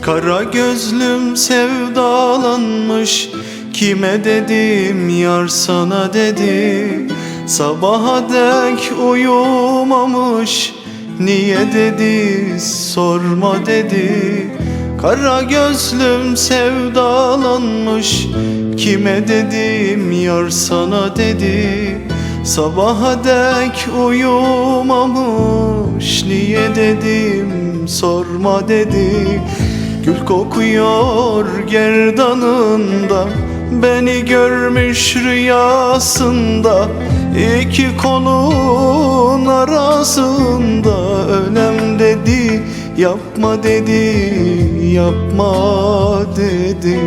Kara gözlüm sevdalanmış, kime dedim yar sana dedi. Sabaha dek uyumamış, niye dedi sorma dedi. Kara gözlüm sevdalanmış, kime dedim yar sana dedi. Sabaha dek uyumamış, niye dedim sorma dedi. Gül kokuyor gerdanında, beni görmüş rüyasında. İki kolun arasında ölem dedi, yapma dedi, yapma dedi.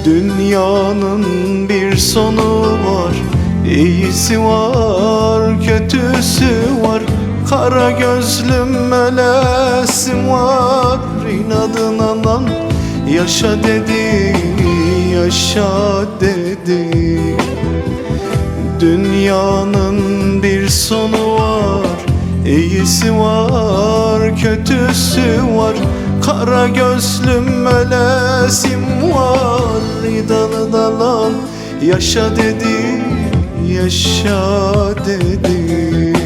Dünyanın bir sonu var, iyisi var, kötüsü var. Kara gözlüm ölesim var, inadına lan yaşa dedi, yaşa dedi. Dünyanın bir sonu var, iyisi var, kötüsü var. Kara gözlüm ölesim var, inadına lan yaşa dedi, yaşa dedi.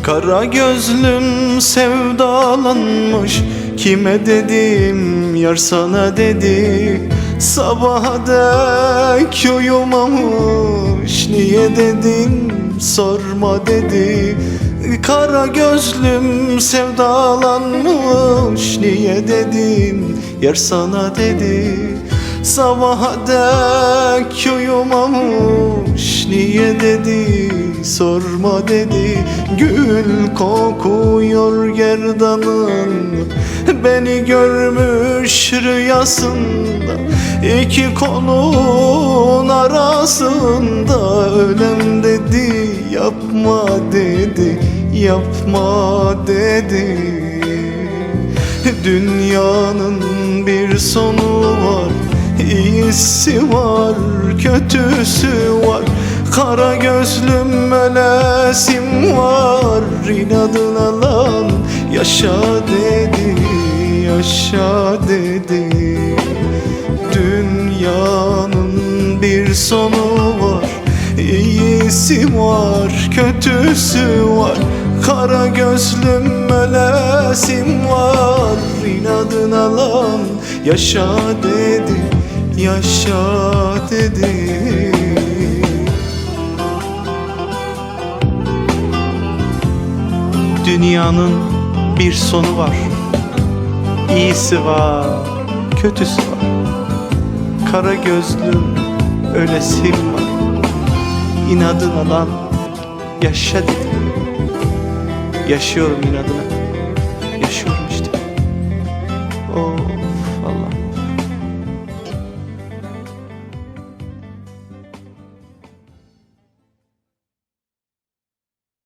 Kara gözlüm sevdalanmış, kime dedim yar sana dedi. Sabaha dek uyumamış, niye dedim sorma dedi. Kara gözlüm sevdalanmış, niye dedim yar sana dedi. Sabaha dek uyumamış, niye dedi sorma dedi. Gül kokuyor gerdanın, beni görmüş rüyasında. İki kolun arasında ölem dedi, yapma dedi, yapma dedi. Dünyanın bir sonu var, iyisi var, kötüsü var. Kara gözlüm ölesim var, inadına lan yaşa dedi, yaşa dedi. Dünyanın bir sonu var, iyisi var, kötüsü var. Kara gözlüm ölesim var, inadına lan yaşa dedi, yaşa dedi. Dünyanın bir sonu var, iyisi var, kötüsü var. Kara gözlüm ölesim var, inadına lan yaşa dedim. Yaşıyorum inadına, yaşıyorum işte. Of Allah.